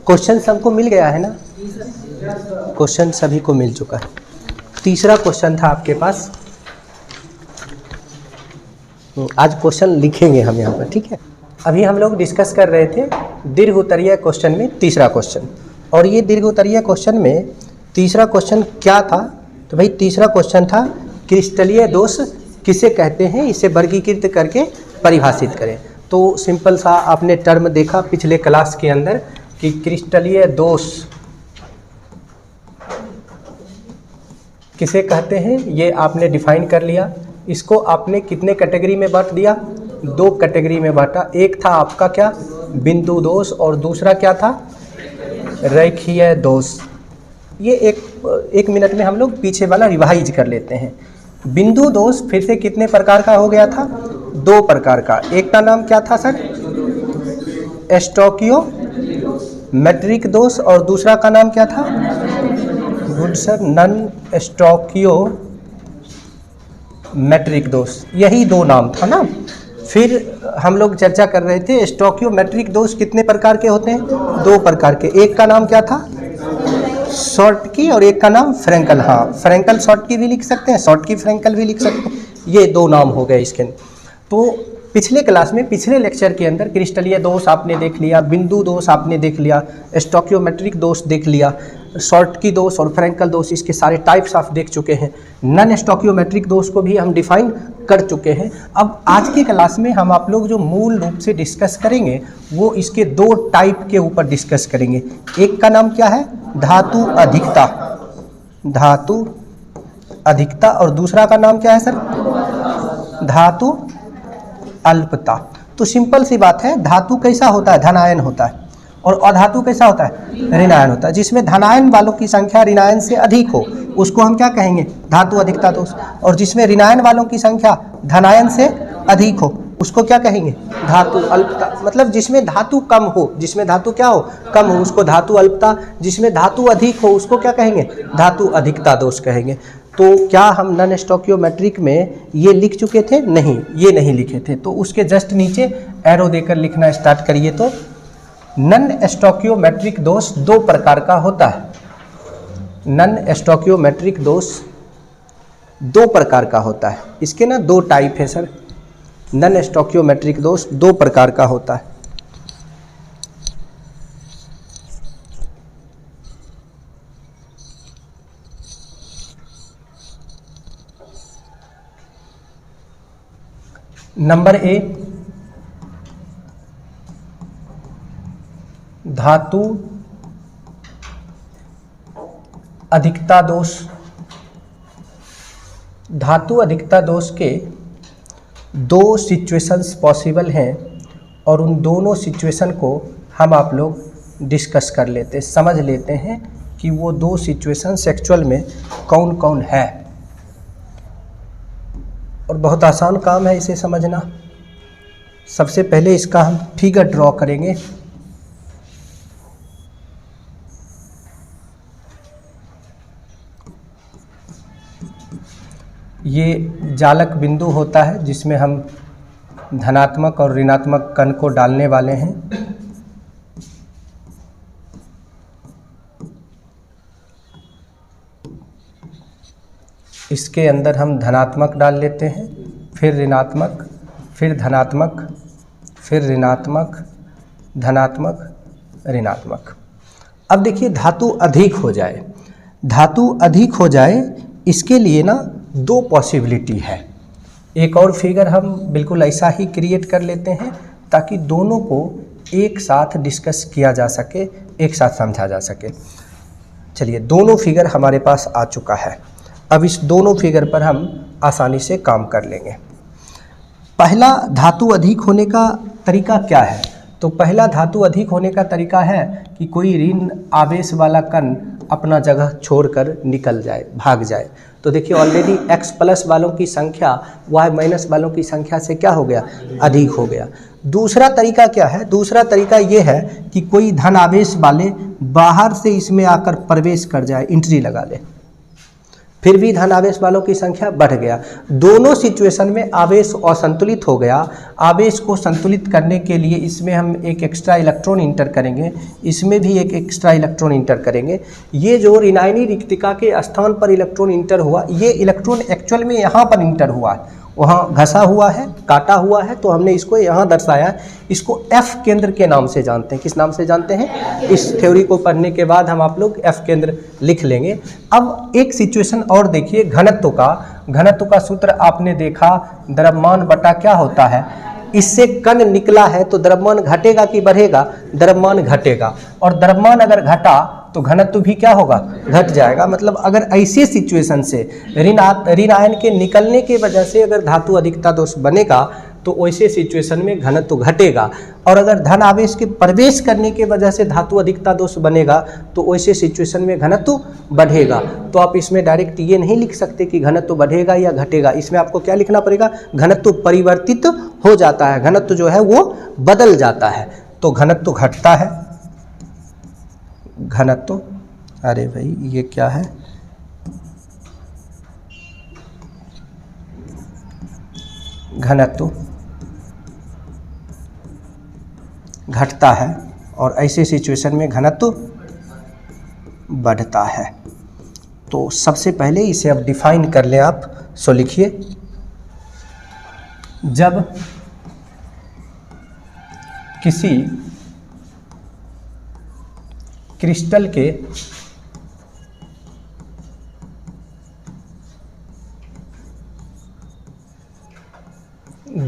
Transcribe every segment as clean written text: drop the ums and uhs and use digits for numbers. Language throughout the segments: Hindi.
क्वेश्चन सबको मिल गया है ना? क्वेश्चन सभी को मिल चुका है। तीसरा क्वेश्चन था आपके पास, आज क्वेश्चन लिखेंगे हम यहाँ पर, ठीक है। अभी हम लोग डिस्कस कर रहे थे दीर्घ उत्तरीय क्वेश्चन में तीसरा क्वेश्चन, और ये दीर्घ उत्तरीय क्वेश्चन में तीसरा क्वेश्चन क्या था? तो भाई तीसरा क्वेश्चन था क्रिस्टलीय दोष किसे कहते हैं, इसे वर्गीकृत करके परिभाषित करें। तो सिंपल सा आपने टर्म देखा पिछले क्लास के अंदर कि क्रिस्टलीय दोष किसे कहते हैं, ये आपने डिफाइन कर लिया। इसको आपने कितने कैटेगरी में बांट दिया? 2 कैटेगरी में बांटा। एक था आपका क्या, बिंदु दोष, और दूसरा क्या था, रेखीय दोष। ये एक मिनट में हम लोग पीछे वाला रिवाइज कर लेते हैं। बिंदु दोष फिर से कितने प्रकार का हो गया था? 2 प्रकार का। एक का नाम क्या था सर? स्टोकियोमेट्रिक दोष, और दूसरा का नाम क्या था? गुड सर, नॉन स्टोकियोमेट्रिक दोष। यही 2 नाम था ना। फिर हम लोग चर्चा कर रहे थे स्टोकियोमेट्रिक दोष कितने प्रकार के होते हैं? 2 प्रकार के। एक का नाम क्या था? शॉर्ट की, और एक का नाम फ्रैंकल। हाँ, फ्रैंकल शॉर्ट की भी लिख सकते हैं, शॉर्ट की फ्रैंकल भी लिख सकते हैं। ये 2 नाम हो गए इसके। तो पिछले क्लास में, पिछले लेक्चर के अंदर क्रिस्टलीय दोष आपने देख लिया, बिंदु दोष आपने देख लिया, स्टोकियोमेट्रिक दोष देख लिया, शॉर्ट की दोष और फ्रैंकल दोष, इसके सारे टाइप्स आप देख चुके हैं। नॉन स्टोकियोमेट्रिक दोष को भी हम डिफाइन कर चुके हैं। अब आज की क्लास में हम आप लोग जो मूल रूप से डिस्कस करेंगे वो इसके 2 टाइप के ऊपर डिस्कस करेंगे। एक का नाम क्या है? धातु अधिकता, धातु अधिकता, और दूसरा का नाम क्या है सर? धातु अल्पता। तो सिंपल सी बात है, धातु कैसा होता है? धनायन होता है, और अधातु कैसा होता है? ऋणायन होता है। जिसमें धनायन वालों की संख्या ऋणायन से अधिक हो उसको हम क्या कहेंगे? धातु अधिकता दोष। और जिसमें ऋणायन वालों की संख्या धनायन से अधिक हो उसको क्या कहेंगे? धातु अल्पता। मतलब जिसमें धातु कम हो, जिसमें धातु क्या हो? कम हो, उसको धातु अल्पता। जिसमें धातु अधिक हो उसको क्या कहेंगे? धातु अधिकता दोष कहेंगे। तो क्या हम नॉन स्टोकियोमेट्रिक में ये लिख चुके थे? नहीं, ये नहीं लिखे थे। तो उसके जस्ट नीचे एरो देकर लिखना स्टार्ट करिए। तो नॉन स्टोकियोमेट्रिक दोष 2 प्रकार का होता है। नॉन स्टोकियोमेट्रिक दोष 2 प्रकार का होता है। इसके ना 2 टाइप है सर। नॉन स्टोकियोमेट्रिक दोष 2 प्रकार का होता है। नंबर ए, धातु अधिकता दोष। धातु अधिकता दोष के 2 सिचुएशंस पॉसिबल हैं, और उन दोनों सिचुएशन को हम आप लोग डिस्कस कर लेते, समझ लेते हैं कि वो 2 सिचुएशन एक्चुअल में कौन कौन है। और बहुत आसान काम है इसे समझना। सबसे पहले इसका हम फिगर ड्रॉ करेंगे। ये जालक बिंदु होता है जिसमें हम धनात्मक और ऋणात्मक कण को डालने वाले हैं। इसके अंदर हम धनात्मक डाल लेते हैं, फिर ऋणात्मक, फिर धनात्मक, फिर ऋणात्मक, धनात्मक, ऋणात्मक। अब देखिए धातु अधिक हो जाए, धातु अधिक हो जाए, इसके लिए ना 2 पॉसिबिलिटी है। एक और फिगर हम बिल्कुल ऐसा ही क्रिएट कर लेते हैं ताकि दोनों को एक साथ डिस्कस किया जा सके, एक साथ समझा जा सके। चलिए, दोनों फिगर हमारे पास आ चुका है। अब इस दोनों फिगर पर हम आसानी से काम कर लेंगे। पहला धातु अधिक होने का तरीका क्या है? तो पहला धातु अधिक होने का तरीका है कि कोई ऋण आवेश वाला कण अपना जगह छोड़कर निकल जाए, भाग जाए। तो देखिए ऑलरेडी x प्लस वालों की संख्या y माइनस वालों की संख्या से क्या हो गया? अधिक हो गया। दूसरा तरीका क्या है? दूसरा तरीका ये है कि कोई धन आवेश वाले बाहर से इसमें आकर प्रवेश कर जाए, एंट्री लगा ले। फिर भी धन आवेश वालों की संख्या बढ़ गया। दोनों सिचुएशन में आवेश असंतुलित हो गया। आवेश को संतुलित करने के लिए इसमें हम एक एक्स्ट्रा इलेक्ट्रॉन इंटर करेंगे, इसमें भी एक एक्स्ट्रा इलेक्ट्रॉन इंटर करेंगे। ये जो ऋणायनी रिक्तिका के स्थान पर इलेक्ट्रॉन इंटर हुआ, ये इलेक्ट्रॉन एक्चुअल में यहाँ पर इंटर हुआ है, वहाँ घसा हुआ है, काटा हुआ है, तो हमने इसको यहाँ दर्शाया है। इसको एफ केंद्र के नाम से जानते हैं। किस नाम से जानते हैं? इस थ्योरी को पढ़ने के बाद हम आप लोग एफ केंद्र लिख लेंगे। अब एक सिचुएशन और देखिए, घनत्व का सूत्र आपने देखा, द्रव्यमान बटा क्या होता है, इससे कण निकला है तो द्रव्यमान घटेगा कि बढ़ेगा? द्रव्यमान घटेगा, और द्रव्यमान अगर घटा तो घनत्व भी क्या होगा? घट जाएगा। मतलब अगर ऐसे सिचुएशन से ऋण आयन के निकलने के वजह से अगर धातु अधिकता दोष बनेगा तो वैसे सिचुएशन में घनत्व घटेगा, और अगर धन आवेश के प्रवेश करने के वजह से धातु अधिकता दोष बनेगा तो वैसे सिचुएशन में घनत्व बढ़ेगा। तो आप इसमें डायरेक्ट ये नहीं लिख सकते कि घनत्व बढ़ेगा या घटेगा, इसमें आपको क्या लिखना पड़ेगा? घनत्व परिवर्तित हो जाता है, घनत्व जो है वो बदल जाता है। तो घनत्व घटता है, घनत्व, अरे भाई ये क्या है, घनत्व घटता है, और ऐसे सिचुएशन में घनत्व बढ़ता है। तो सबसे पहले इसे अब डिफाइन कर लें आप। सो लिखिए, जब किसी क्रिस्टल के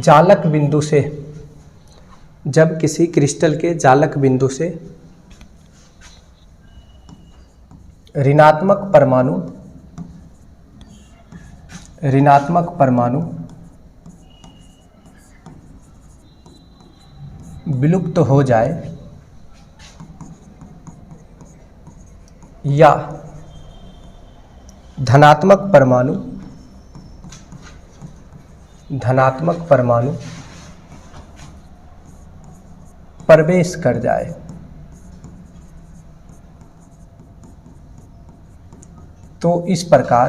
जालक बिंदु से, जब किसी क्रिस्टल के जालक बिंदु से ऋणात्मक परमाणु विलुप्त हो जाए या धनात्मक परमाणु प्रवेश कर जाए, तो इस प्रकार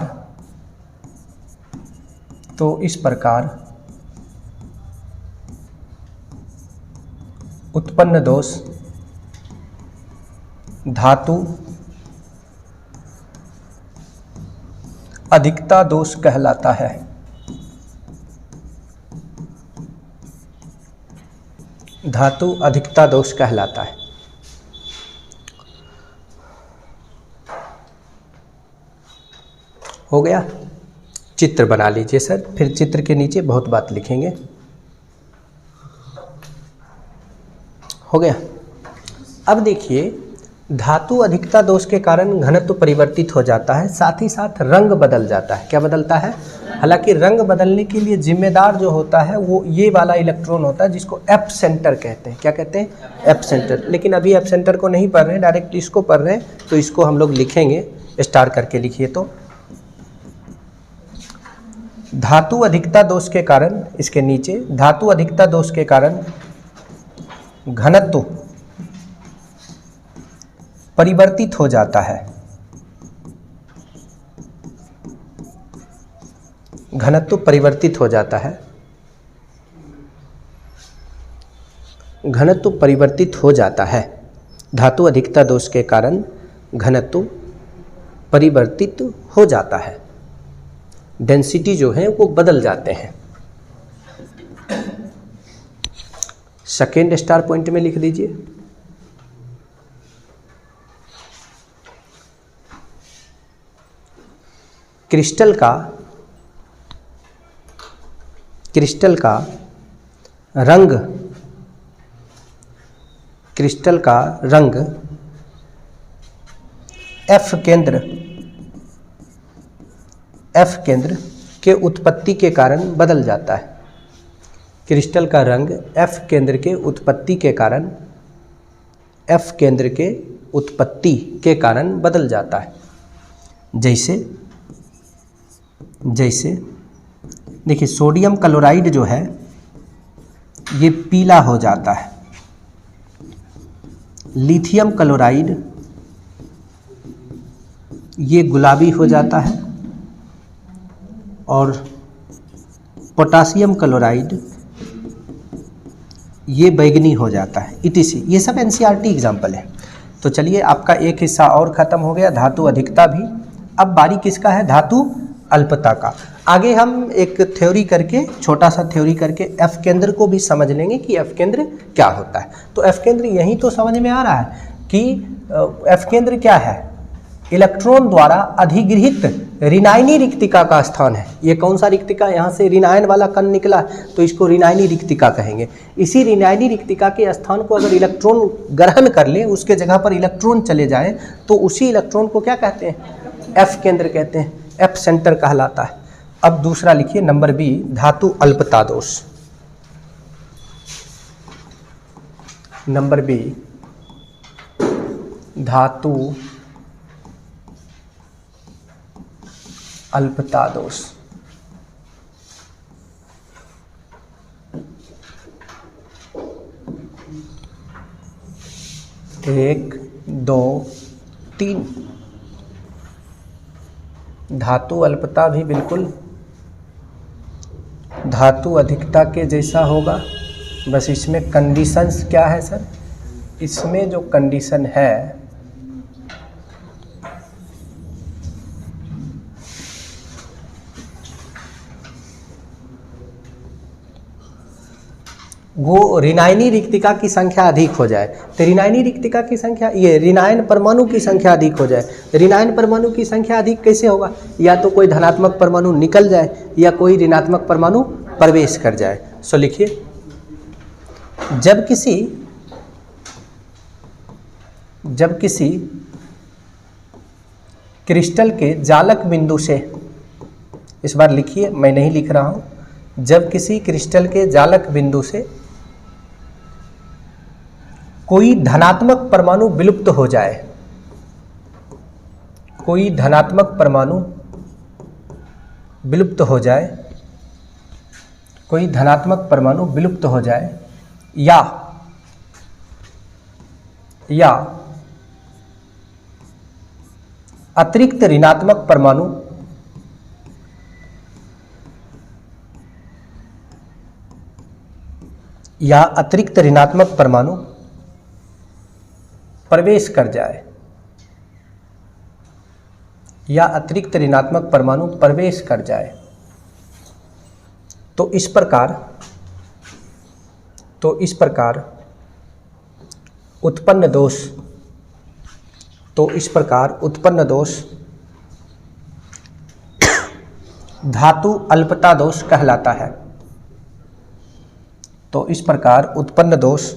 उत्पन्न दोष धातु अधिकता दोष कहलाता है। धातु अधिकता दोष कहलाता है। हो गया? चित्र बना लीजिए सर, फिर चित्र के नीचे बहुत बात लिखेंगे। हो गया? अब देखिए, धातु अधिकता दोष के कारण घनत्व परिवर्तित हो जाता है, साथ ही साथ रंग बदल जाता है। क्या बदलता है? हालांकि रंग बदलने के लिए जिम्मेदार जो होता है वो ये वाला इलेक्ट्रॉन होता है, जिसको एफ सेंटर कहते हैं। क्या कहते हैं? F centre. लेकिन अभी एफ सेंटर को नहीं पढ़ रहे हैं, डायरेक्ट इसको पढ़ रहे हैं, तो इसको हम लोग लिखेंगे, स्टार करके लिखिए। तो धातु अधिकता दोष के कारण, इसके नीचे धातु अधिकता दोष के कारण घनत्व परिवर्तित हो जाता है। घनत्व परिवर्तित हो जाता है। घनत्व परिवर्तित हो जाता है। धातु अधिकता दोष के कारण घनत्व परिवर्तित हो जाता है। डेंसिटी जो है वो बदल जाते हैं। सेकेंड स्टार पॉइंट में लिख दीजिए। क्रिस्टल का रंग एफ केंद्र के उत्पत्ति के कारण बदल जाता है। क्रिस्टल का रंग एफ केंद्र के उत्पत्ति के कारण बदल जाता है। जैसे देखिए, सोडियम क्लोराइड जो है ये पीला हो जाता है, लिथियम क्लोराइड ये गुलाबी हो जाता है, और पोटासियम क्लोराइड ये बैगनी हो जाता है, ETC। ये सब NCERT एग्जाम्पल है। तो चलिए आपका एक हिस्सा और ख़त्म हो गया, धातु अधिकता भी। अब बारी किसका है, धातु अल्पता का। आगे हम एक थ्योरी करके, छोटा सा थ्योरी करके एफ केंद्र को भी समझ लेंगे कि एफ केंद्र क्या होता है। तो एफ केंद्र यही तो समझ में आ रहा है कि एफ केंद्र क्या है, इलेक्ट्रॉन द्वारा अधिगृहित ऋणायनी रिक्तिका का स्थान है। ये कौन सा रिक्तिका, यहाँ से ऋणायन वाला कण निकला तो इसको ऋणायनी रिक्तिका कहेंगे। इसी ऋणायनी रिक्तिका के स्थान को अगर इलेक्ट्रॉन ग्रहण कर ले, उसके जगह पर इलेक्ट्रॉन चले जाए तो उसी इलेक्ट्रॉन को क्या कहते हैं, एफ केंद्र कहते हैं, एफ सेंटर कहलाता है। अब दूसरा लिखिए नंबर बी, धातु अल्पता दोष। नंबर बी, धातु अल्पता दोष। एक, दो, तीन। धातु अल्पता भी बिल्कुल धातु अधिकता के जैसा होगा, बस इसमें कंडीशंस क्या है सर, इसमें जो कंडीशन है वो ऋणायनी रिक्तिका की संख्या अधिक हो जाए। तो ऋणायनी रिक्तिका की संख्या, ये ऋणायन परमाणु की संख्या अधिक हो जाए। ऋणायन परमाणु की संख्या अधिक कैसे होगा, या तो कोई धनात्मक परमाणु निकल जाए या कोई ऋणात्मक परमाणु प्रवेश कर जाए। सो लिखिए, जब किसी क्रिस्टल के जालक बिंदु से, इस बार लिखिए, मैं नहीं लिख रहा हूं, जब किसी क्रिस्टल के जालक बिंदु से कोई धनात्मक परमाणु विलुप्त हो जाए, कोई धनात्मक परमाणु विलुप्त हो जाए, कोई धनात्मक परमाणु विलुप्त हो जाए, या अतिरिक्त ऋणात्मक परमाणु प्रवेश कर जाए, या अतिरिक्त ऋणात्मक परमाणु प्रवेश कर जाए, तो इस प्रकार उत्पन्न दोष धातु अल्पता दोष कहलाता है। तो इस प्रकार उत्पन्न दोष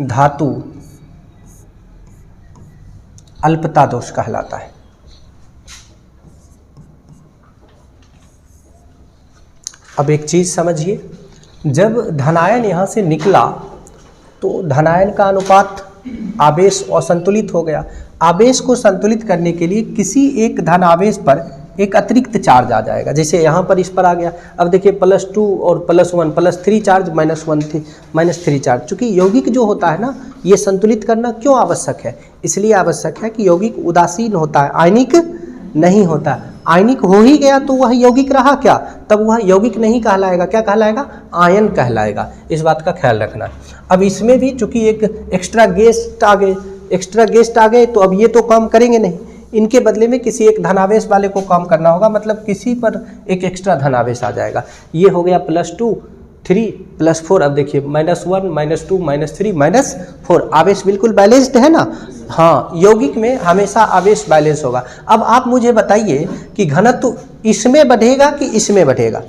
धातु अल्पता दोष कहलाता है। अब एक चीज समझिए, जब धनायन यहां से निकला तो धनायन का अनुपात आवेश असंतुलित हो गया। आवेश को संतुलित करने के लिए किसी एक धन आवेश पर एक अतिरिक्त चार्ज आ जाएगा, जैसे यहाँ पर इस पर आ गया। अब देखिए +2 और +1 +3 चार्ज -3 चार्ज। चूँकि यौगिक जो होता है ना, ये संतुलित करना क्यों आवश्यक है, इसलिए आवश्यक है कि यौगिक उदासीन होता है, आयनिक नहीं होता। आयनिक हो ही गया तो वह यौगिक रहा क्या, तब वह यौगिक नहीं कहलाएगा, क्या कहलाएगा, आयन कहलाएगा। इस बात का ख्याल रखना। अब इसमें भी चूँकि एक एक्स्ट्रा गेस्ट आ गए तो अब ये तो काम करेंगे नहीं, इनके बदले में किसी एक धनावेश वाले को काम करना होगा, मतलब किसी पर एक एक्स्ट्रा धनावेश आ जाएगा। ये हो गया +2 3 +4। अब देखिए -1 -2 -3 -4, आवेश बिल्कुल बैलेंस्ड है ना। हाँ, यौगिक में हमेशा आवेश बैलेंस होगा। अब आप मुझे बताइए कि घनत्व इसमें बढ़ेगा कि इसमें बढ़ेगा,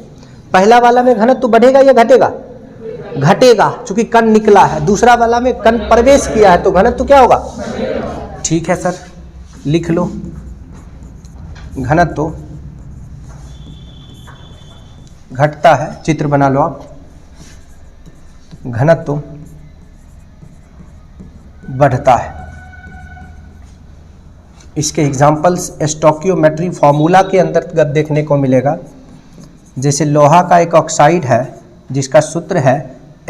पहला वाला में घनत्व बढ़ेगा या घटेगा, घटेगा, चूंकि कण निकला है। दूसरा वाला में कण प्रवेश किया है तो घनत्व क्या होगा, ठीक है सर, लिख लो, घनत्व घटता है, चित्र बना लो आप, घनत्व बढ़ता है। इसके एग्जाम्पल्स स्टोकियोमेट्री फॉर्मूला के अंतर्गत देखने को मिलेगा। जैसे लोहा का एक ऑक्साइड है जिसका सूत्र है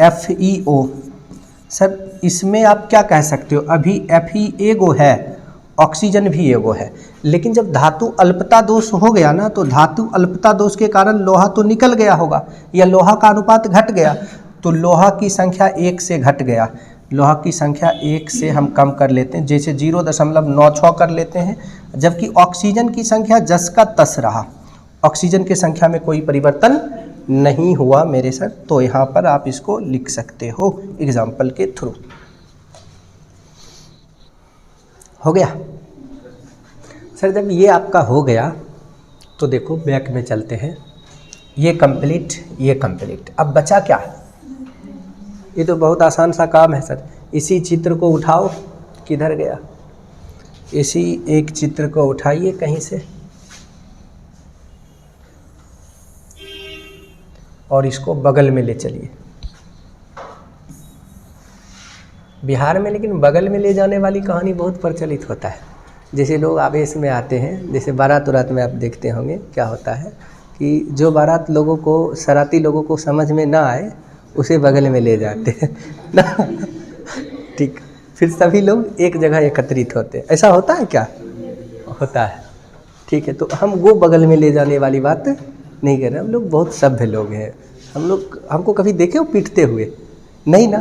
FeO। सर इसमें आप क्या कह सकते हो, अभी Fe एगो है ऑक्सीजन भी एगो है। लेकिन जब धातु अल्पता दोष हो गया ना, तो धातु अल्पता दोष के कारण लोहा तो निकल गया होगा, या लोहा का अनुपात घट गया, तो लोहा की संख्या 1 से घट गया। लोहा की संख्या 1 से हम कम कर लेते हैं, जैसे 0.96 कर लेते हैं, जबकि ऑक्सीजन की संख्या जस का तस रहा। ऑक्सीजन की संख्या में कोई परिवर्तन नहीं हुआ मेरे सर। तो यहाँ पर आप इसको लिख सकते हो एग्जाम्पल के थ्रू। हो गया सर। जब ये आपका हो गया तो देखो बैक में चलते हैं। ये कंप्लीट, ये कंप्लीट। अब बचा क्या? ये तो बहुत आसान सा काम है सर। इसी चित्र को उठाओ, किधर गया? इसी एक चित्र को उठाइए कहीं से और इसको बगल में ले चलिए। बिहार में लेकिन बगल में ले जाने वाली कहानी बहुत प्रचलित होता है। जैसे लोग आवेश में आते हैं, जैसे बारात उरात में आप देखते होंगे क्या होता है कि जो बारात लोगों को, शरारती लोगों को समझ में ना आए, उसे बगल में ले जाते हैं ना। ठीक, फिर सभी लोग एक जगह एकत्रित होते हैं। ऐसा होता है क्या? होता है। ठीक है, तो हम वो बगल में ले जाने वाली बात नहीं कर रहे। हम लोग बहुत सभ्य लोग हैं। हम लोग, हमको कभी देखे हो पीटते हुए? नहीं ना,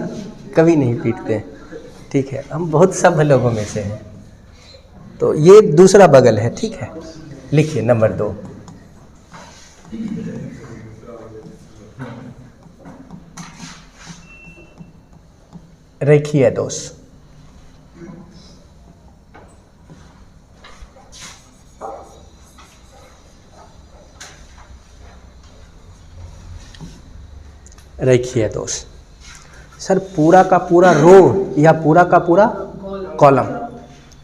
कभी नहीं पीटते। ठीक है, हम बहुत सभ्य लोगों में से हैं। तो ये दूसरा बगल है। ठीक है, लिखिए नंबर 2। रेखीय दोष। रेखीय दोष सर, पूरा का पूरा रो या पूरा का पूरा कॉलम,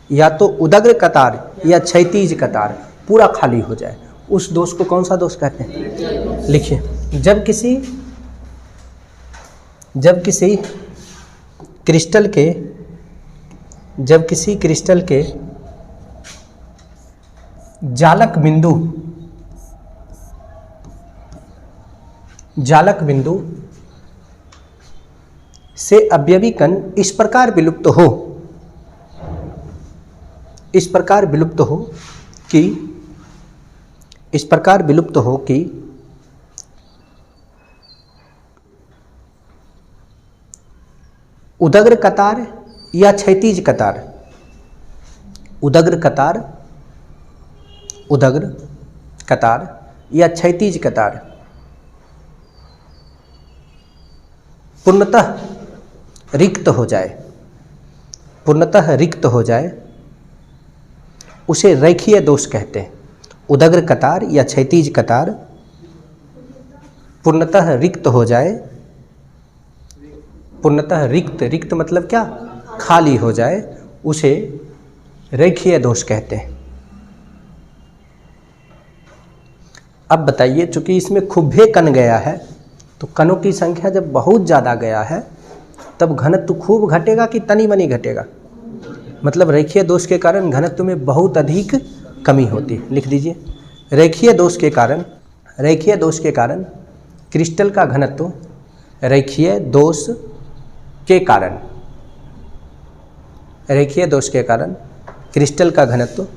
या तो उदग्र कतार या क्षैतिज कतार पूरा खाली हो जाए, उस दोष को कौन सा दोष कहते हैं? लिखिए। जब किसी क्रिस्टल के जालक बिंदु से अवयवी कण इस प्रकार विलुप्त हो कि उदग्र कतार या क्षैतिज कतार, उदग्र कतार या क्षैतिज कतार पूर्णतः रिक्त हो जाए, उसे रेखीय दोष कहते हैं। उदग्र कतार या क्षैतिज कतार पूर्णतः रिक्त हो जाए, पूर्णतः रिक्त मतलब क्या? खाली हो जाए, उसे रेखीय दोष कहते हैं। अब बताइए, चूंकि इसमें खुब्भे कण गया है, तो कणों की संख्या जब बहुत ज़्यादा गया है तब घनत्व खूब घटेगा कि तनी मनी घटेगा? मतलब रेखीय दोष के कारण घनत्व में बहुत अधिक कमी होती है। लिख दीजिए, रेखीय दोष के कारण क्रिस्टल का घनत्व, रेखीय दोष के कारण क्रिस्टल का घनत्व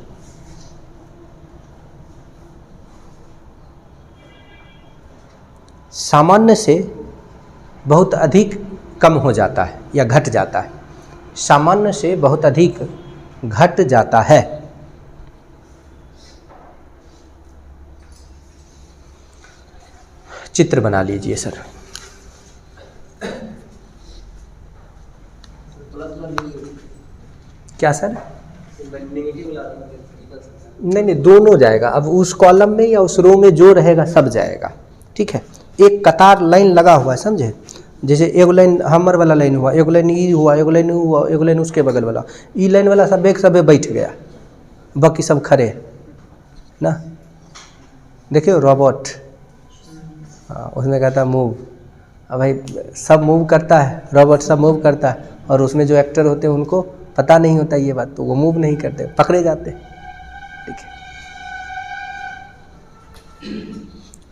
सामान्य से बहुत अधिक कम हो जाता है या घट जाता है। सामान्य से बहुत अधिक घट जाता है। चित्र बना लीजिए सर। क्या सर? नहीं, दोनों जाएगा। अब उस कॉलम में या उस रो में जो रहेगा सब जाएगा। ठीक है, एक कतार लाइन लगा हुआ है, समझे? जैसे एगो लाइन हमर वाला लाइन हुआ, एगो लाइन ई हुआ, एगो लाइन हुआ, एगो लाइन उसके बगल वाला, ई लाइन वाला सब एक सब बैठ गया, बाकी सब खड़े ना। देखियो रोबोट, हाँ, उसमें कहता है मूव। अब भाई सब मूव करता है, रोबोट सब मूव करता है, और उसमें जो एक्टर होते हैं उनको पता नहीं होता ये बात, तो वो मूव नहीं करते, पकड़े जाते। ठीक है,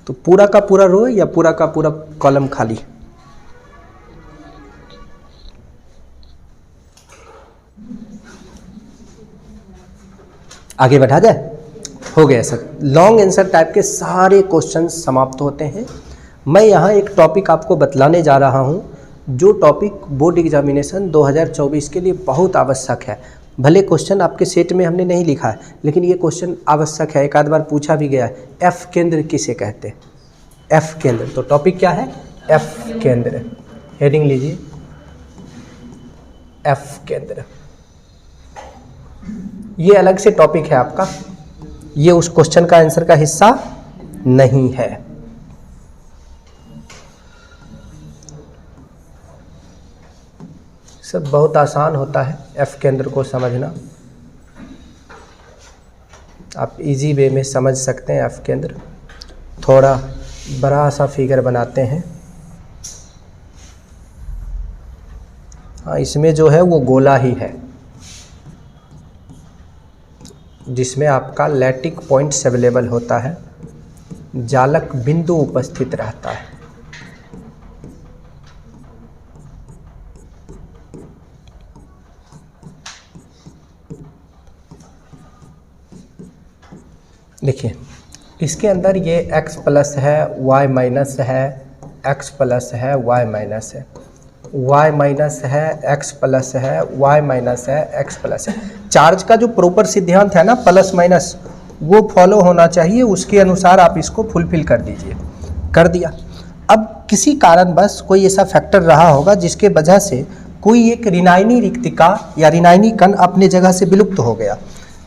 तो पूरा का पूरा रो या पूरा का पूरा कॉलम खाली? आगे बढ़ा जाए। हो गया सर। लॉन्ग आंसर टाइप के सारे क्वेश्चन समाप्त होते हैं। मैं यहाँ एक टॉपिक आपको बतलाने जा रहा हूँ, जो टॉपिक बोर्ड एग्जामिनेशन 2024 के लिए बहुत आवश्यक है। भले क्वेश्चन आपके सेट में हमने नहीं लिखा है, लेकिन ये क्वेश्चन आवश्यक है, एक आध बार पूछा भी गया है। एफ केंद्र किसे कहते हैं? एफ केंद्र। तो टॉपिक क्या है? एफ केंद्र। हेडिंग लीजिए, एफ केंद्र। ये अलग से टॉपिक है आपका, ये उस क्वेश्चन का आंसर का हिस्सा नहीं है। सब बहुत आसान होता है एफ केंद्र को समझना, आप इजी वे में समझ सकते हैं एफ केंद्र। थोड़ा बड़ा सा फिगर बनाते हैं। हाँ, इसमें जो है वो गोला ही है, जिसमें आपका लैटिक पॉइंट्स अवेलेबल होता है, जालक बिंदु उपस्थित रहता है। देखिए, इसके अंदर ये x प्लस है, y माइनस है, x प्लस है, y माइनस है, y माइनस है, x प्लस है, y माइनस है, x प्लस है। चार्ज का जो प्रॉपर सिद्धांत है ना, प्लस माइनस, वो फॉलो होना चाहिए, उसके अनुसार आप इसको फुलफिल कर दीजिए। कर दिया। अब किसी कारणवश कोई ऐसा फैक्टर रहा होगा जिसके वजह से कोई एक ऋणायनी रिक्तिका या ऋणायनी कण अपने जगह से विलुप्त हो गया।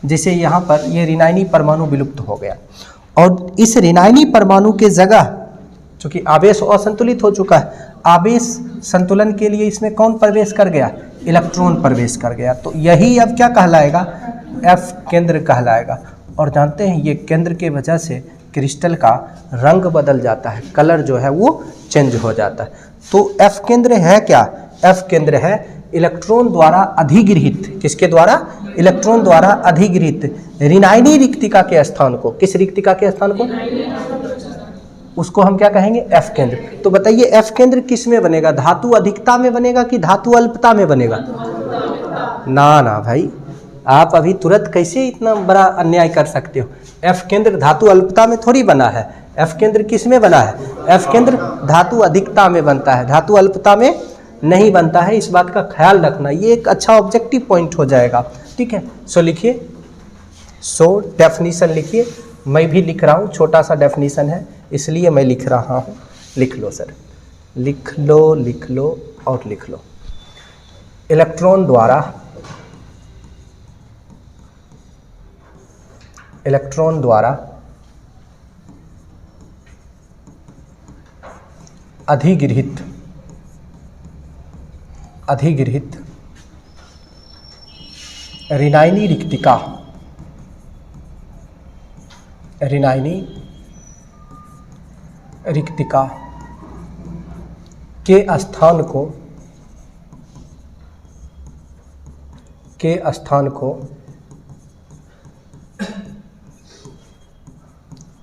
जैसे यहाँ पर ये ऋणायनी परमाणु विलुप्त हो गया, और इस ऋणायनी परमाणु के जगह, चूँकि आवेश असंतुलित हो चुका है, आवेश संतुलन के लिए इसमें कौन प्रवेश कर गया? इलेक्ट्रॉन प्रवेश कर गया। तो यही अब क्या कहलाएगा? एफ केंद्र कहलाएगा। और जानते हैं ये केंद्र के वजह से क्रिस्टल का रंग बदल जाता है, कलर जो है वो चेंज हो जाता है। तो एफ केंद्र है क्या? एफ केंद्र है इलेक्ट्रॉन द्वारा अधिगृहित, किसके द्वारा? इलेक्ट्रॉन द्वारा अधिगृहित ऋणायनी रिक्तिका के स्थान को, किस रिक्तिका के स्थान को? उसको हम क्या कहेंगे? एफ केंद्र। तो बताइए एफ केंद्र किस में बनेगा? धातु अधिकता में बनेगा कि धातु अल्पता में बनेगा? ना ना भाई, आप अभी तुरंत कैसे इतना बड़ा अन्याय कर सकते हो? एफ केंद्र धातु अल्पता में थोड़ी बना है। एफ केंद्र किस में बना है? एफ केंद्र धातु अधिकता में बनता है, धातु अल्पता में नहीं बनता है। इस बात का ख्याल रखना, ये एक अच्छा ऑब्जेक्टिव पॉइंट हो जाएगा। ठीक है, सो लिखिए, सो डेफिनीशन लिखिए। मैं भी लिख रहा हूँ, छोटा सा डेफिनीशन है इसलिए मैं लिख रहा हूँ। लिख लो सर, लिख लो, लिख लो और लिख लो। इलेक्ट्रॉन द्वारा अधिगृहित ऋणायनी रिक्तिका के स्थान को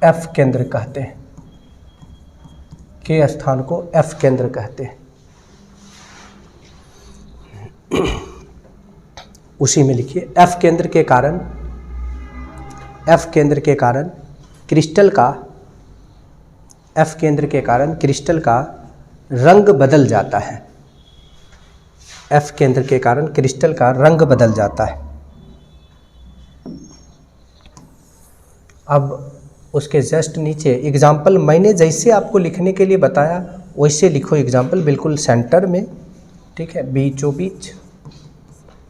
एफ केंद्र कहते हैं, के स्थान को एफ केंद्र कहते हैं। उसी में लिखिए, एफ केंद्र के कारण क्रिस्टल का रंग बदल जाता है। एफ केंद्र के कारण क्रिस्टल का रंग बदल जाता है। अब उसके जस्ट नीचे एग्जाम्पल मैंने जैसे आपको लिखने के लिए बताया वैसे लिखो एग्जाम्पल, बिल्कुल सेंटर में। ठीक है, बीचों बीच।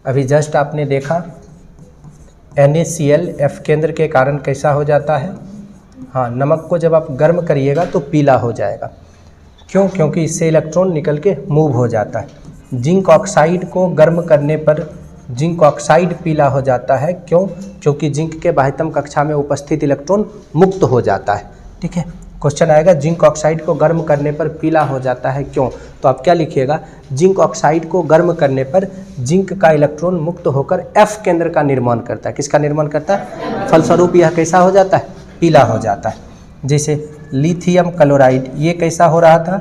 अभी जस्ट आपने देखा NaCl एफ केंद्र के कारण कैसा हो जाता है? हाँ, नमक को जब आप गर्म करिएगा तो पीला हो जाएगा। क्यों? क्योंकि इससे इलेक्ट्रॉन निकल के मूव हो जाता है। जिंक ऑक्साइड को गर्म करने पर जिंक ऑक्साइड पीला हो जाता है। क्यों? क्योंकि जिंक के बाह्यतम कक्षा में उपस्थित इलेक्ट्रॉन मुक्त हो जाता है। ठीक है, क्वेश्चन आएगा जिंक ऑक्साइड को गर्म करने पर पीला हो जाता है, क्यों? तो आप क्या लिखिएगा? जिंक ऑक्साइड को गर्म करने पर जिंक का इलेक्ट्रॉन मुक्त होकर एफ केंद्र का निर्माण करता है। किसका निर्माण करता है? फलस्वरूप यह कैसा हो जाता है? पीला हो जाता है। जैसे लिथियम क्लोराइड, ये कैसा हो रहा था?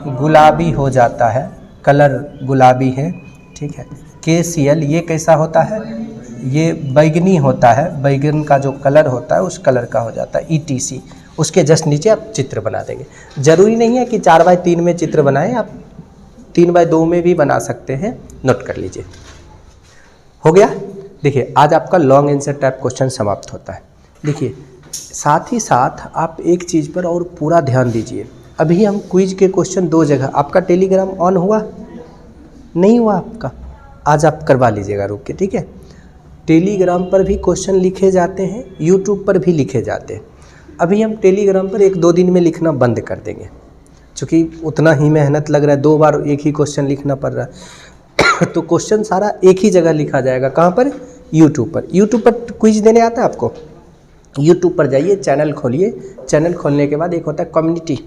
गुलाबी हो जाता है, कलर गुलाबी है। ठीक है, KCl ये कैसा होता है? ये बैगनी होता है, बैगन का जो कलर होता है उस कलर का हो जाता है ETC। उसके जस्ट नीचे आप चित्र बना देंगे। ज़रूरी नहीं है कि 4x3 में चित्र बनाएं, आप 3x2 में भी बना सकते हैं। नोट कर लीजिए। हो गया। देखिए आज आपका लॉन्ग आंसर टाइप क्वेश्चन समाप्त होता है। देखिए साथ ही साथ आप एक चीज़ पर और पूरा ध्यान दीजिए। अभी हम क्विज के क्वेश्चन 2 जगह, आपका टेलीग्राम ऑन हुआ नहीं हुआ आपका, आज आप करवा लीजिएगा रुक के, ठीक है। टेलीग्राम पर भी क्वेश्चन लिखे जाते हैं, यूट्यूब पर भी लिखे जाते हैं। अभी हम टेलीग्राम पर 1-2 दिन में लिखना बंद कर देंगे, क्योंकि उतना ही मेहनत लग रहा है, 2 बार एक ही क्वेश्चन लिखना पड़ रहा है। तो क्वेश्चन सारा एक ही जगह लिखा जाएगा। कहाँ पर? यूट्यूब पर। यूट्यूब पर क्विज देने आता है आपको? यूट्यूब पर जाइए, चैनल खोलिए। चैनल खोलने के बाद एक होता है कम्युनिटी,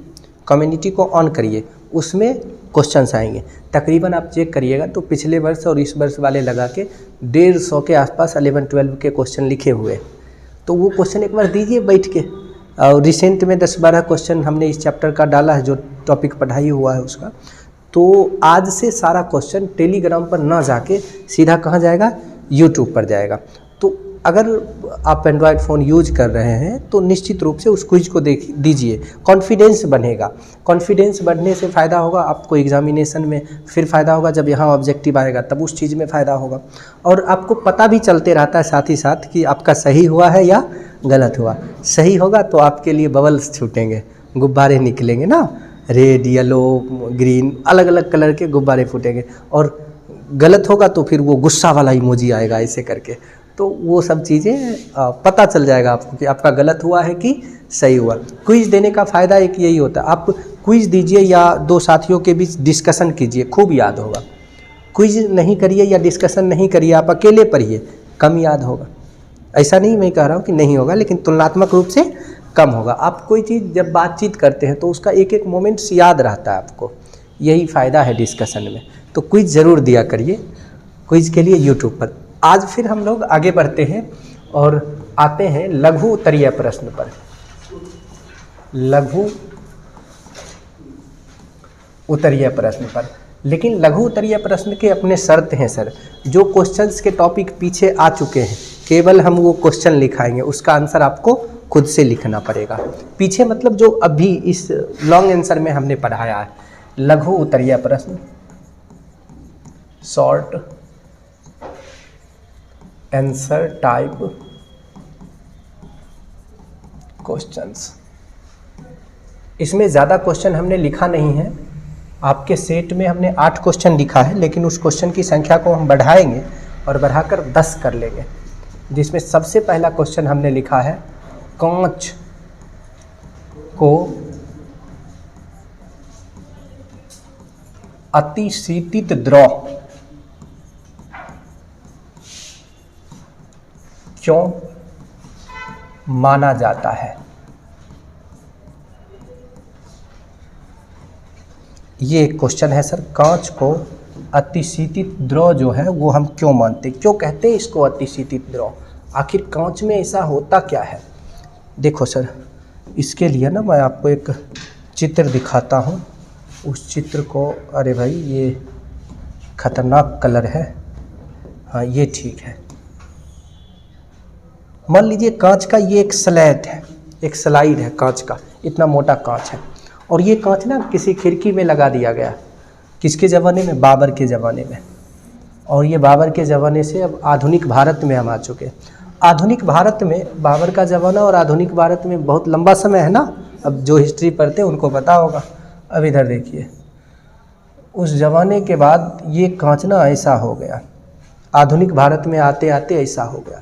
कम्युनिटी को ऑन करिए, उसमें क्वेश्चंस आएंगे। तकरीबन आप चेक करिएगा तो पिछले वर्ष और इस वर्ष वाले लगा के 150 के आसपास 11-12 के क्वेश्चन लिखे हुए। तो वो क्वेश्चन एक बार दीजिए बैठ के। और रिसेंट में 10-12 क्वेश्चन हमने इस चैप्टर का डाला है, जो टॉपिक पढ़ाई हुआ है उसका। तो आज से सारा क्वेश्चन टेलीग्राम पर ना जाके सीधा कहाँ जाएगा? यूट्यूब पर जाएगा। तो अगर आप एंड्रॉयड फ़ोन यूज कर रहे हैं तो निश्चित रूप से उस क्विज को देख दीजिए, कॉन्फिडेंस बनेगा। कॉन्फिडेंस बढ़ने से फ़ायदा होगा आपको एग्जामिनेशन में, फिर फ़ायदा होगा जब यहाँ ऑब्जेक्टिव आएगा तब उस चीज़ में फ़ायदा होगा। और आपको पता भी चलते रहता है साथ ही साथ कि आपका सही हुआ है या गलत हुआ। सही होगा तो आपके लिए बबल्स छूटेंगे, गुब्बारे निकलेंगे ना, रेड, येलो, ग्रीन, अलग अलग कलर के गुब्बारे फूटेंगे। और गलत होगा तो फिर वो गुस्सा वाला इमोजी आएगा ऐसे करके। तो वो सब चीज़ें पता चल जाएगा आपको कि आपका गलत हुआ है कि सही हुआ। क्विज देने का फ़ायदा एक यही होता है, आप क्विज दीजिए या 2 साथियों के बीच डिस्कशन कीजिए, खूब याद होगा। क्विज नहीं करिए या डिस्कशन नहीं करिए, आप अकेले पढ़िए, कम याद होगा। ऐसा नहीं मैं कह रहा हूँ कि नहीं होगा, लेकिन तुलनात्मक रूप से कम होगा। आप कोई चीज़ जब बातचीत करते हैं तो उसका एक एक मोमेंट्स याद रहता है आपको, यही फ़ायदा है डिस्कशन में। तो क्विज ज़रूर दिया करिए, क्विज के लिए यूट्यूब पर। आज फिर हम लोग आगे बढ़ते हैं और आते हैं लघु उत्तरीय प्रश्न पर। लघु उत्तरीय प्रश्न पर। लेकिन लघु उत्तरीय प्रश्न के अपने शर्त हैं सर। जो क्वेश्चंस के टॉपिक पीछे आ चुके हैं केवल हम वो क्वेश्चन लिखाएंगे, उसका आंसर आपको खुद से लिखना पड़ेगा। पीछे मतलब जो अभी इस लॉन्ग आंसर में हमने पढ़ाया है, लघु उत्तरीय प्रश्न, शॉर्ट आंसर टाइप क्वेश्चंस। इसमें ज़्यादा क्वेश्चन हमने लिखा नहीं है। आपके सेट में हमने 8 क्वेश्चन लिखा है, लेकिन उस क्वेश्चन की संख्या को हम बढ़ाएंगे और बढ़ाकर 10 कर लेंगे। जिसमें सबसे पहला क्वेश्चन हमने लिखा है, कांच को अतिशीतित द्रव क्यों माना जाता है? ये एक क्वेश्चन है सर। कांच को अतिशीतित द्रव जो है वो हम क्यों मानते, क्यों कहते हैं इसको अतिशीतित द्रव? आखिर कांच में ऐसा होता क्या है? देखो सर, इसके लिए ना मैं आपको एक चित्र दिखाता हूँ। उस चित्र को, अरे भाई ये खतरनाक कलर है, हाँ ये ठीक है। मान लीजिए कांच का ये एक स्लैट है, एक स्लाइड है कांच का, इतना मोटा कांच है। और ये कांच ना किसी खिड़की में लगा दिया गया। किसके ज़माने में? बाबर के ज़माने में। और ये बाबर के ज़माने से अब आधुनिक भारत में हम आ चुके हैं। आधुनिक भारत में बाबर का ज़माना और आधुनिक भारत में बहुत लंबा समय है ना। अब जो हिस्ट्री पढ़ते हैं उनको पता होगा। अब इधर देखिए, उस ज़माने के बाद ये कांच ना ऐसा हो गया, आधुनिक भारत में आते आते ऐसा हो गया।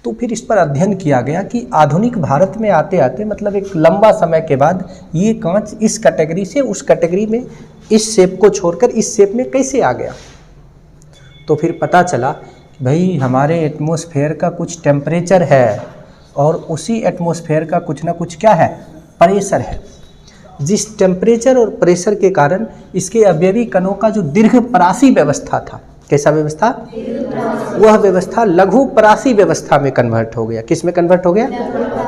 तो फिर इस पर अध्ययन किया गया कि आधुनिक भारत में आते आते मतलब एक लंबा समय के बाद ये कांच इस कैटेगरी से उस कैटेगरी में, इस शेप को छोड़कर इस शेप में कैसे आ गया। तो फिर पता चला कि भाई हमारे एटमॉस्फेयर का कुछ टेम्परेचर है और उसी एटमॉस्फेयर का कुछ ना कुछ क्या है, प्रेशर है। जिस टेम्परेचर और प्रेशर के कारण इसके अवयवी कणों का जो दीर्घपरासी व्यवस्था था, कैसा व्यवस्था? वह व्यवस्था लघु परासी व्यवस्था में कन्वर्ट हो गया। किस में कन्वर्ट हो गया?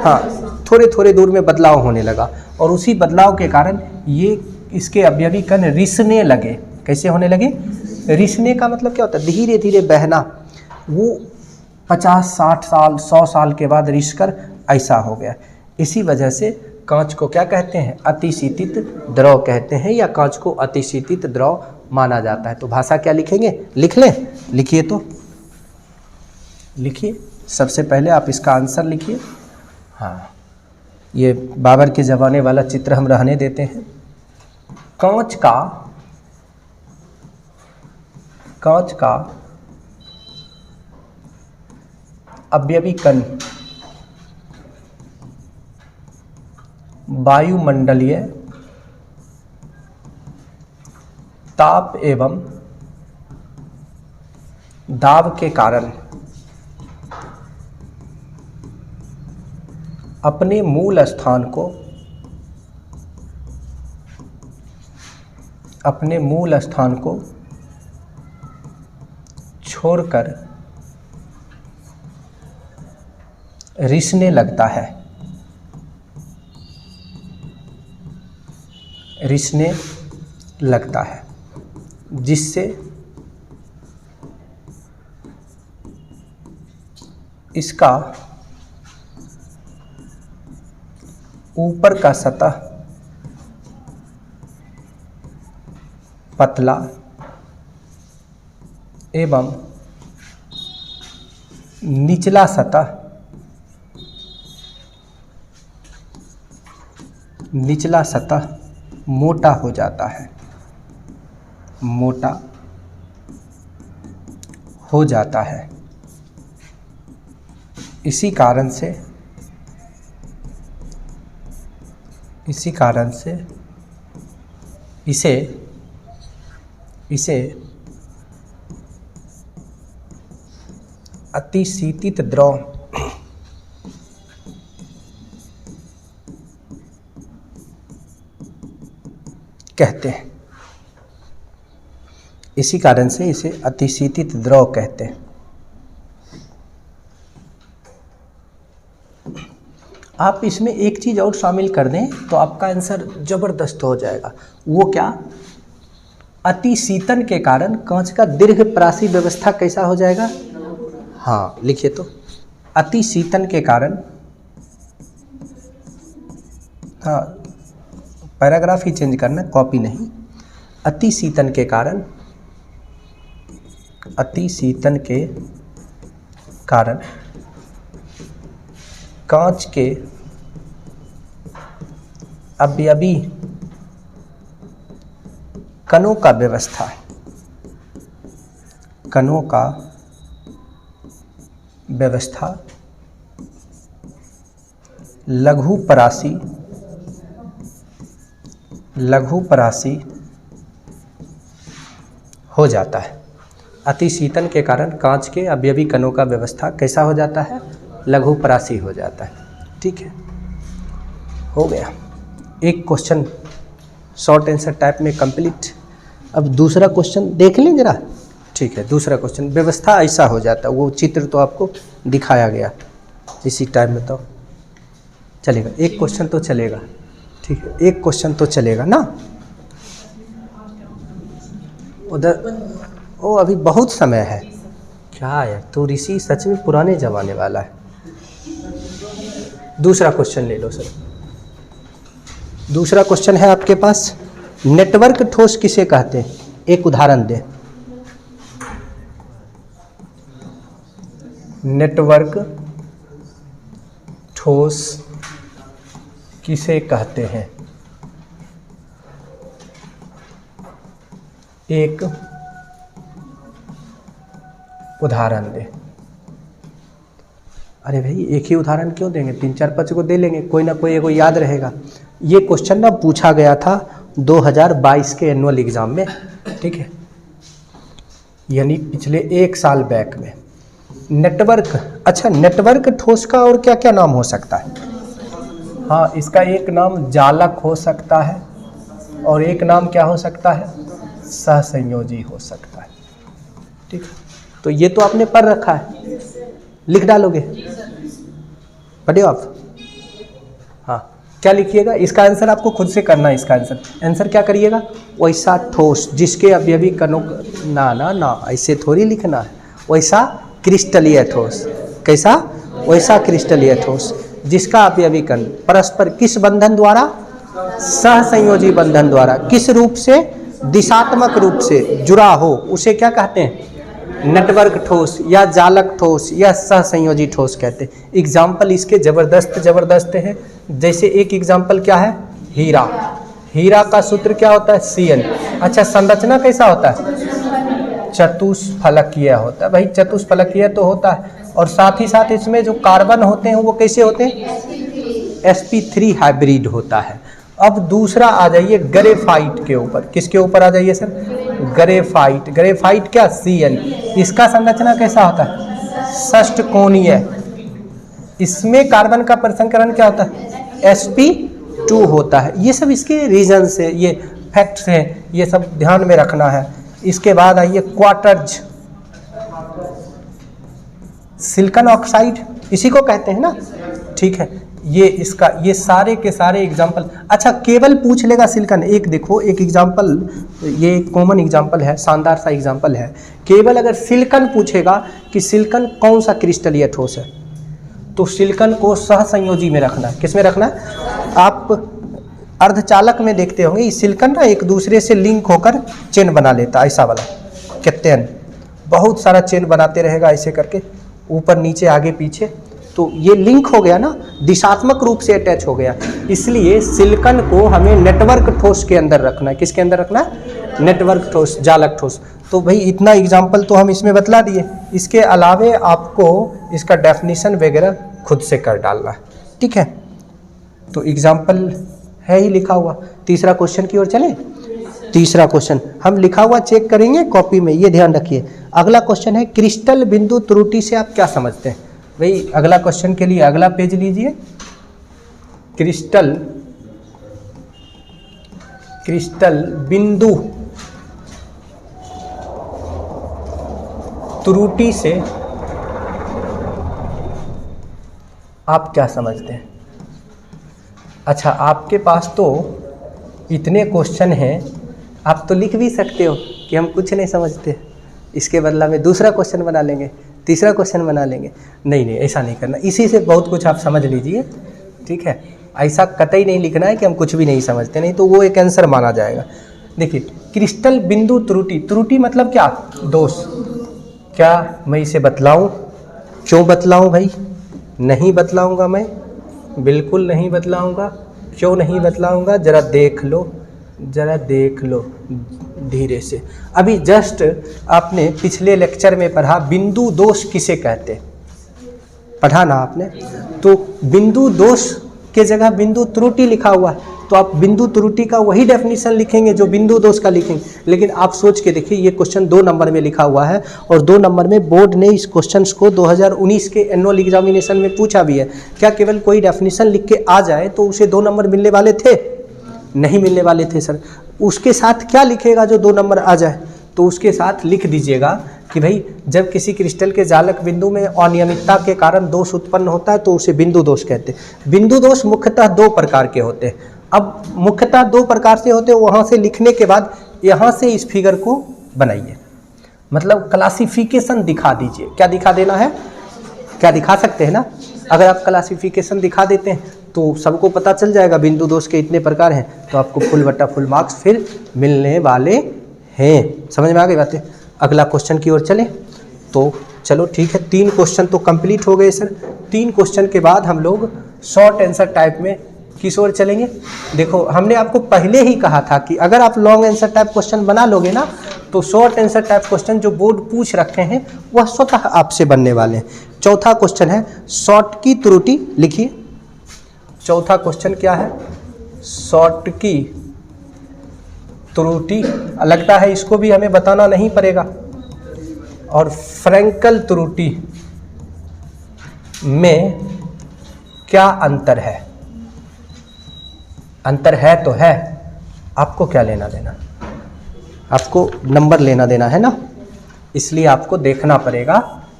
हाँ, थोड़े थोड़े दूर में बदलाव होने लगा और उसी बदलाव के कारण ये इसके अवयवी कण रिसने लगे। कैसे होने लगे? रिसने का मतलब क्या होता है? धीरे धीरे बहना। वो 50-60 साल 100 साल के बाद रिसकर ऐसा हो गया। इसी वजह से कांच को क्या कहते हैं? अतिशीतित द्रव कहते हैं, या कांच को अतिशीतित द्रव माना जाता है। तो भाषा क्या लिखेंगे? लिख लें? लिखिए तो लिखिए, सबसे पहले आप इसका आंसर लिखिए। हाँ, ये बाबर के ज़माने वाला चित्र हम रहने देते हैं। कांच का अवयवी कण वायुमंडलीय ताप एवं दाब के कारण अपने मूल स्थान को छोड़कर रिसने लगता है। जिससे इसका ऊपर का सतह पतला एवं निचला सतह मोटा हो जाता है। इसी कारण से इसे अतिशीतित द्रव कहते हैं। इसी कारण से इसे अतिशीतित द्रव कहते हैं। आप इसमें एक चीज़ और शामिल कर दें तो आपका आंसर जबरदस्त हो जाएगा। वो क्या? अतिशीतन के कारण कांच का दीर्घप्रासी व्यवस्था कैसा हो जाएगा? हाँ, लिखिए तो। अतिशीतन के कारण, हाँ पैराग्राफ ही चेंज करना, कॉपी नहीं। अतिशीतन के कारण कांच के अवयवी कणों का व्यवस्था लघु परासी हो जाता है। अतिशीतन के कारण कांच के अवयवी कणों का व्यवस्था कैसा हो जाता है? लघु परासी हो जाता है। ठीक है, हो गया। एक क्वेश्चन शॉर्ट आंसर टाइप में कंप्लीट। अब दूसरा क्वेश्चन देख लें जरा। ठीक है, दूसरा क्वेश्चन व्यवस्था ऐसा हो जाता है। वो चित्र तो आपको दिखाया गया इसी टाइम में, तो चलेगा। एक क्वेश्चन तो चलेगा। ठीक है, एक क्वेश्चन तो चलेगा ना। उधर ओ अभी बहुत समय है। क्या है तो ऋषि सच में पुराने जमाने वाला है। दूसरा क्वेश्चन ले लो सर। दूसरा क्वेश्चन है आपके पास, नेटवर्क ठोस किसे कहते हैं? एक उदाहरण दें। नेटवर्क ठोस किसे कहते हैं? एक उदाहरण दें। अरे भाई एक ही उदाहरण क्यों देंगे? 3-4-5 को दे लेंगे, कोई ना कोई एगो याद रहेगा। ये क्वेश्चन ना पूछा गया था 2022 के एनुअल एग्जाम में। ठीक है, यानी पिछले 1 साल बैक में। नेटवर्क, अच्छा नेटवर्क ठोस का और क्या क्या नाम हो सकता है? हाँ, इसका एक नाम जालक हो सकता है और एक नाम क्या हो सकता है? सहसंयोजी हो सकता है। ठीक है, तो ये तो आपने पढ़ रखा है, लिख डालोगे? पढ़े हो आप? हाँ, क्या लिखिएगा? इसका आंसर आपको खुद से करना है। इसका आंसर क्या करिएगा? वैसा ठोस जिसके अवयवी कणों, ना ऐसे थोड़ी लिखना है। वैसा क्रिस्टलीय ठोस। कैसा? वैसा क्रिस्टलीय ठोस जिसका अपव्ययी कण परस्पर किस बंधन द्वारा? सहसंयोजी बंधन द्वारा किस रूप से? दिशात्मक रूप से जुड़ा हो, उसे क्या कहते हैं? नेटवर्क ठोस या जालक ठोस या सहसंयोजी ठोस कहते हैं। एग्जाम्पल इसके जबरदस्त है। जैसे एक एग्जाम्पल क्या है? हीरा। हीरा का सूत्र क्या होता है? Cn। अच्छा, संरचना कैसा होता है? चतुष्फलकीय होता है। भाई चतुष्फलकीय तो होता है, और साथ ही साथ इसमें जो कार्बन होते हैं वो कैसे होते हैं? sp3 हाइब्रिड होता है। अब दूसरा आ जाइए ग्रेफाइट के ऊपर। किसके ऊपर आ जाइए सर? ग्रेफाइट। ग्रेफाइट क्या? Cn। इसका संरचना कैसा होता है? षष्ठकोणीय। इसमें कार्बन का प्रसंकरण क्या होता है? sp2 होता है। ये सब इसके रीजन्स है, ये फैक्ट्स हैं, ये सब ध्यान में रखना है। इसके बाद आइए क्वार्टर्ज, सिलिकॉन ऑक्साइड इसी को कहते हैं ना, ठीक है। ये इसका, ये सारे के सारे एग्जाम्पल। अच्छा, केवल पूछ लेगा सिलिकॉन। एक देखो, एक एग्जाम्पल, ये कॉमन एग्जाम्पल है, शानदार सा एग्जाम्पल है। केवल अगर सिलिकॉन पूछेगा कि सिलिकॉन कौन सा क्रिस्टलीय ठोस है, तो सिलिकॉन को सहसंयोजी में रखना है। किस में रखना है? आप अर्धचालक में देखते होंगे, इस सिलिकॉन ना एक दूसरे से लिंक होकर चेन बना लेता है, ऐसा वाला कैप्टेन बहुत सारा चेन बनाते रहेगा ऐसे करके, ऊपर नीचे आगे पीछे, तो ये लिंक हो गया ना, दिशात्मक रूप से अटैच हो गया। इसलिए सिलिकॉन को हमें नेटवर्क ठोस के अंदर रखना है। किसके अंदर रखना है? नेटवर्क ठोस, जालक ठोस। तो भाई इतना एग्जाम्पल तो हम इसमें बतला दिए। इसके अलावे आपको इसका डेफिनेशन वगैरह खुद से कर डालना है, ठीक है। तो एग्जाम्पल है ही लिखा हुआ। तीसरा क्वेश्चन की ओर चले। तीसरा क्वेश्चन हम लिखा हुआ चेक करेंगे कॉपी में, ये ध्यान रखिए। अगला क्वेश्चन है क्रिस्टल बिंदु त्रुटि से आप क्या समझते हैं? भाई अगला क्वेश्चन के लिए अगला पेज लीजिए। क्रिस्टल बिंदु त्रुटि से आप क्या समझते हैं? अच्छा, आपके पास तो इतने क्वेश्चन हैं, आप तो लिख भी सकते हो कि हम कुछ नहीं समझते, इसके बदला में दूसरा क्वेश्चन बना लेंगे, तीसरा क्वेश्चन बना लेंगे। नहीं नहीं, ऐसा नहीं करना। इसी से बहुत कुछ आप समझ लीजिए, ठीक है। ऐसा कतई नहीं लिखना है कि हम कुछ भी नहीं समझते, नहीं तो वो एक आंसर माना जाएगा। देखिए, क्रिस्टल बिंदु त्रुटि, त्रुटि मतलब क्या? दोष। क्या मैं इसे बतलाऊं? क्यों बतलाऊं भाई? नहीं बतलाऊंगा मैं, बिल्कुल नहीं बतलाऊंगा। क्यों नहीं बतलाऊंगा? जरा देख लो, जरा देख लो धीरे से। अभी जस्ट आपने पिछले लेक्चर में पढ़ा बिंदु दोष किसे कहते, पढ़ा ना आपने? तो बिंदु दोष के जगह बिंदु त्रुटि लिखा हुआ है, तो आप बिंदु त्रुटि का वही डेफिनेशन लिखेंगे जो बिंदु दोष का लिखेंगे। लेकिन आप सोच के देखिए, ये क्वेश्चन 2 नंबर में लिखा हुआ है, और 2 नंबर में बोर्ड ने इस क्वेश्चन को 2019 के एनुअल एग्जामिनेशन में पूछा भी है। क्या केवल कोई डेफिनेशन लिख के आ जाए तो उसे 2 नंबर मिलने वाले थे? नहीं मिलने वाले थे सर। उसके साथ क्या लिखेगा जो 2 नंबर आ जाए? तो उसके साथ लिख दीजिएगा कि भाई जब किसी क्रिस्टल के जालक बिंदु में अनियमितता के कारण दोष उत्पन्न होता है तो उसे बिंदु दोष कहते हैं। बिंदु दोष मुख्यतः 2 प्रकार के होते हैं। अब मुख्यतः 2 प्रकार से होते हैं, वहाँ से लिखने के बाद यहाँ से इस फिगर को बनाइए, मतलब क्लासिफिकेशन दिखा दीजिए। क्या दिखा देना है? क्या दिखा सकते हैं ना? अगर आप क्लासिफिकेशन दिखा देते हैं तो सबको पता चल जाएगा बिंदु दोष के इतने प्रकार हैं, तो आपको फुल बट्टा फुल मार्क्स फिर मिलने वाले हैं। समझ में आ गई बातें? अगला क्वेश्चन की ओर चलें। तो चलो ठीक है, 3 क्वेश्चन तो कंप्लीट हो गए सर। 3 क्वेश्चन के बाद हम लोग शॉर्ट आंसर टाइप में किस ओर चलेंगे? देखो, हमने आपको पहले ही कहा था कि अगर आप लॉन्ग आंसर टाइप क्वेश्चन बना लोगे ना, तो शॉर्ट आंसर टाइप क्वेश्चन जो बोर्ड पूछ रखे हैं वह स्वतः आपसे बनने वाले हैं। चौथा क्वेश्चन है शॉर्ट की त्रुटि, लिखिए। चौथा क्वेश्चन क्या है? शॉर्ट की त्रुटि। लगता है इसको भी हमें बताना नहीं पड़ेगा। और फ्रैंकल त्रुटि में क्या अंतर है? अंतर है तो है, आपको क्या लेना देना? आपको नंबर लेना देना है ना, इसलिए आपको देखना पड़ेगा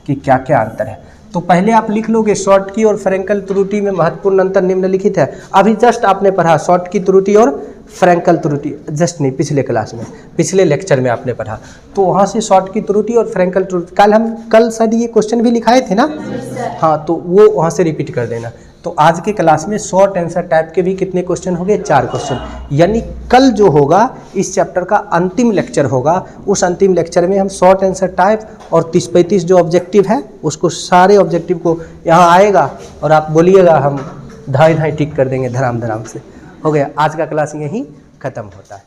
कि क्या क्या अंतर है। तो पहले आप लिख लोगे शॉर्ट की और फ्रैंकल त्रुटि में महत्वपूर्ण अंतर निम्नलिखित है। अभी जस्ट आपने पढ़ा शॉर्ट की त्रुटि और फ्रैंकल त्रुटि, जस्ट नहीं, पिछले क्लास में, पिछले लेक्चर में आपने पढ़ा। तो वहाँ से शॉर्ट की त्रुटि और फ्रैंकल त्रुटि, कल शायद ये क्वेश्चन भी लिखाए थे ना, हाँ, तो वो वहाँ से रिपीट कर देना। तो आज के क्लास में शॉर्ट आंसर टाइप के भी कितने क्वेश्चन हो गए? 4 क्वेश्चन। यानी कल जो होगा इस चैप्टर का अंतिम लेक्चर होगा, उस अंतिम लेक्चर में हम शॉर्ट आंसर टाइप और 30-35 जो ऑब्जेक्टिव है उसको सारे ऑब्जेक्टिव को यहाँ आएगा और आप बोलिएगा, हम धाई टिक कर देंगे धड़ाम धड़ाम से। हो गया, आज का क्लास यहीं ख़त्म होता है।